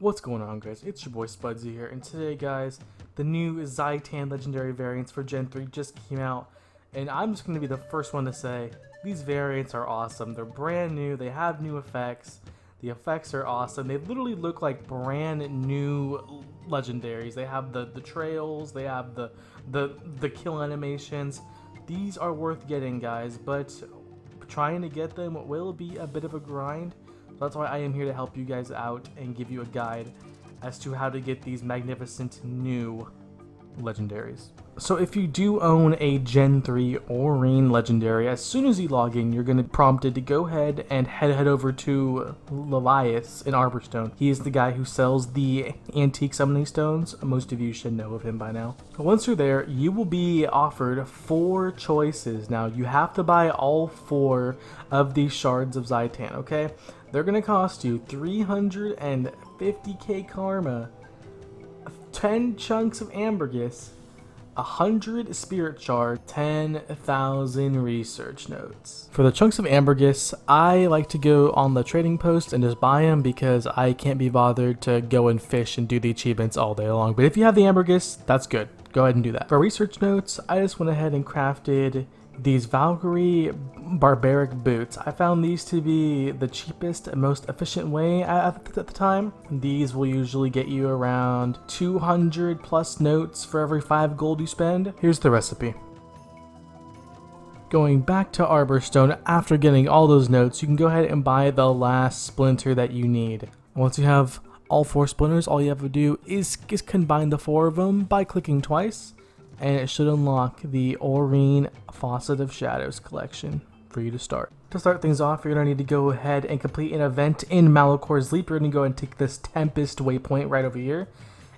What's going on, guys? It's your boy Spudzie here, and today, guys, the new Zhaitan legendary variants for Gen 3 just came out, and I'm just going to be the first one to say these variants are awesome. They're brand new, they have new effects, the effects are awesome. They literally look like brand new legendaries. They have the trails, they have the kill animations. These are worth getting, guys, but trying to get them will be a bit of a grind. That's why I am here to help you guys out and give you a guide as to how to get these magnificent new legendaries. So if you do own a Gen 3 Orin legendary, as soon as you log in, you're going to be prompted to go ahead and head over to Levias in Arborstone. He is the guy who sells the antique summoning stones. Most of you should know of him by now. Once you're there, you will be offered 4 choices. Now, you have to buy all 4 of these shards of Zhaitan, okay? They're going to cost you 350k karma, 10 chunks of ambergris, 100 spirit shard, 10,000 research notes. For the chunks of ambergris, I like to go on the trading post and just buy them because I can't be bothered to go and fish and do the achievements all day long. But if you have the ambergris, that's good. Go ahead and do that. For research notes, I just went ahead and crafted these Valkyrie barbaric boots. I found these to be the cheapest and most efficient way at the time. These will usually get you around 200 plus notes for every 5 gold you spend. Here's the recipe. Going back to Arborstone, after getting all those notes, you can go ahead and buy the last splinter that you need. Once you have all 4 splinters, all you have to do is combine the 4 of them by clicking twice, and it should unlock the Orin Faucet of Shadows collection for you to start. To start things off, you're going to need to go ahead and complete an event in Malicor's Leap. You're going to go ahead and take this Tempest waypoint right over here.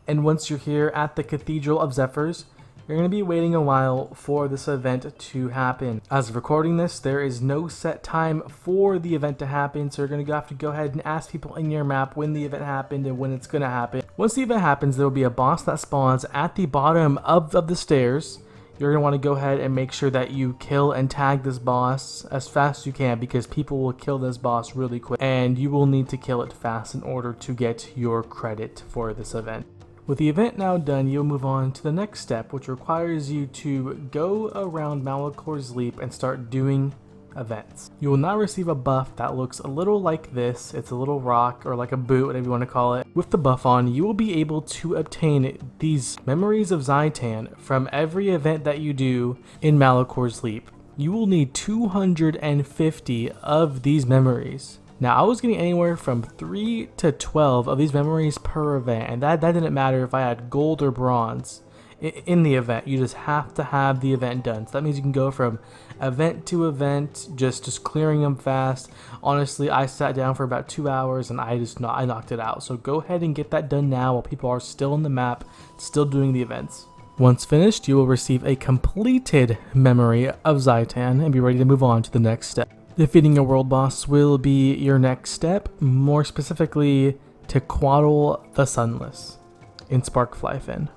And once you're here at the Cathedral of Zephyrs, you're going to be waiting a while for this event to happen. As of recording this, there is no set time for the event to happen, so you're going to have to go ahead and ask people in your map when the event happened and when it's going to happen. Once the event happens, there will be a boss that spawns at the bottom of the stairs. You're going to want to go ahead and make sure that you kill and tag this boss as fast as you can, because people will kill this boss really quick, and you will need to kill it fast in order to get your credit for this event. With the event now done, you'll move on to the next step, which requires you to go around Malicor's Leap and start doing events. You will now receive a buff that looks a little like this. It's a little rock, or like a boot, whatever you want to call it. With the buff on, you will be able to obtain these memories of Zhaitan from every event that you do in Malicor's Leap. You will need 250 of these memories. Now, I was getting anywhere from 3 to 12 of these memories per event, and that didn't matter if I had gold or bronze in the event. You just have to have the event done. So that means you can go from event to event, just clearing them fast. Honestly, I sat down for about 2 hours and I knocked it out. So go ahead and get that done now while people are still on the map, still doing the events. Once finished, you will receive a completed memory of Zhaitan and be ready to move on to the next step. Defeating a world boss will be your next step, more specifically Tequatl the Sunless in Sparkfly Fen.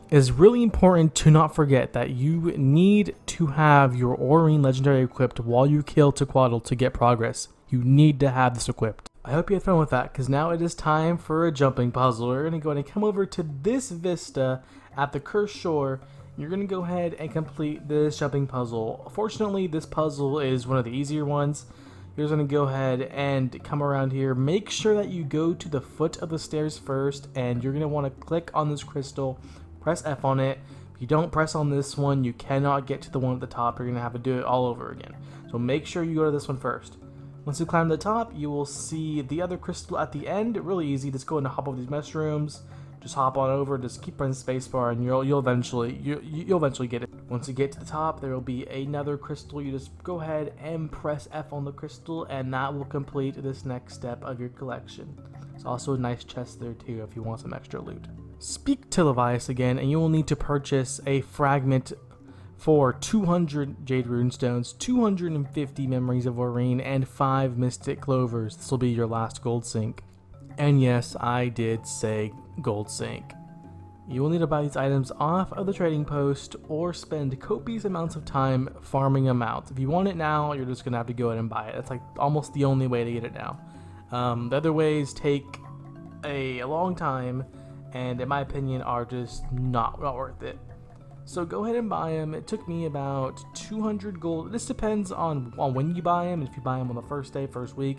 It is really important to not forget that you need to have your Orin legendary equipped while you kill Tequatl to get progress. You need to have this equipped. I hope you had fun with that, because now it is time for a jumping puzzle. We're going to go ahead and come over to this vista at the Cursed Shore. You're going to go ahead and complete this jumping puzzle. Fortunately, this puzzle is one of the easier ones. You're going to go ahead and come around here. Make sure that you go to the foot of the stairs first, and you're going to want to click on this crystal, press F on it. If you don't press on this one, you cannot get to the one at the top. You're going to have to do it all over again. So make sure you go to this one first. Once you climb to the top, you will see the other crystal at the end. Really easy. Just go and hop over these mushrooms. Just hop on over, just keep pressing spacebar, and you'll eventually get it. Once you get to the top, there will be another crystal. You just go ahead and press F on the crystal, and that will complete this next step of your collection. There's also a nice chest there too if you want some extra loot. Speak to Levias again, and you will need to purchase a fragment for 200 jade runestones, 250 memories of Orin, and 5 mystic clovers. This will be your last gold sink. And yes, I did say gold sink. You will need to buy these items off of the trading post or spend copious amounts of time farming them out. If you want it now, you're just going to have to go ahead and buy it. That's like almost the only way to get it now. The other ways take a long time, and in my opinion are just not worth it. So go ahead and buy them. It took me about 200 gold. This depends on when you buy them. If you buy them on the first day, first week,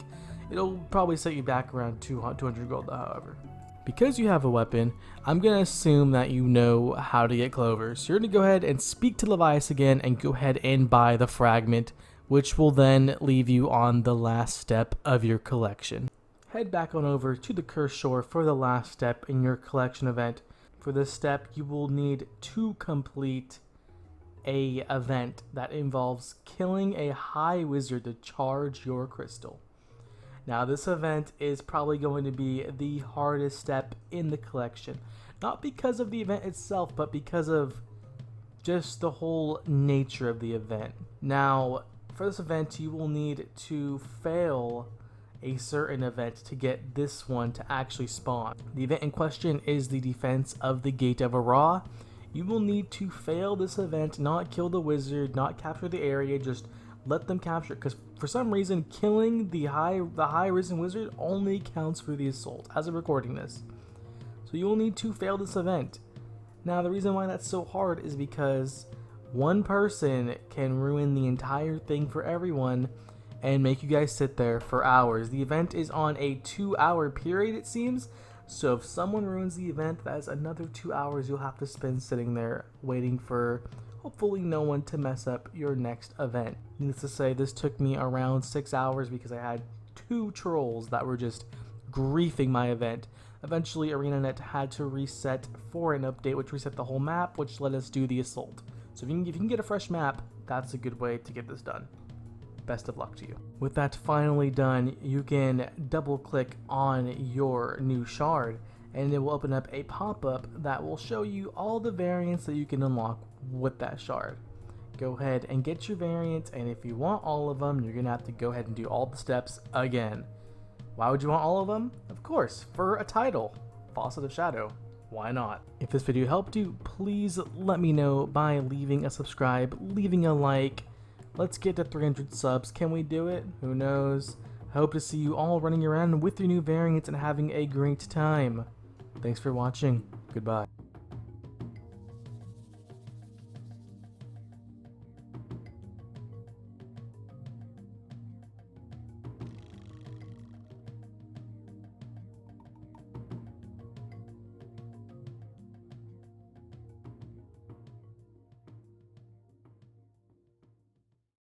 it'll probably set you back around 200 gold, however. Because you have a weapon, I'm going to assume that you know how to get clovers. So you're going to go ahead and speak to Levias again and go ahead and buy the fragment, which will then leave you on the last step of your collection. Head back on over to the Cursed Shore for the last step in your collection event. For this step, you will need to complete a event that involves killing a high wizard to charge your crystal. Now, this event is probably going to be the hardest step in the collection. Not because of the event itself, but because of just the whole nature of the event. Now, for this event, you will need to fail a certain event to get this one to actually spawn. The event in question is the defense of the Gate of Ara. You will need to fail this event, not kill the wizard, not capture the area, just let them capture it, because for some reason killing the high risen wizard only counts for the assault as of recording this. So you will need to fail this event. Now the reason why that's so hard is because one person can ruin the entire thing for everyone and make you guys sit there for hours. The event is on a 2-hour period, it seems, so if someone ruins the event, that's another 2 hours you'll have to spend sitting there waiting for hopefully no one to mess up your next event. Needless to say, this took me around 6 hours because I had 2 trolls that were just griefing my event. Eventually ArenaNet had to reset for an update, which reset the whole map, which let us do the assault. So if you can get a fresh map, that's a good way to get this done. Best of luck to you. With that finally done, you can double click on your new shard and it will open up a pop-up that will show you all the variants that you can unlock with that shard. Go ahead and get your variants, and if you want all of them, you're gonna have to go ahead and do all the steps again. Why would you want all of them? Of course, for a title, Faucet of Shadow. Why not? If this video helped you, please let me know by leaving a subscribe, leaving a like. Let's get to 300 subs. Can we do it? Who knows? I hope to see you all running around with your new variants and having a great time. Thanks for watching. Goodbye.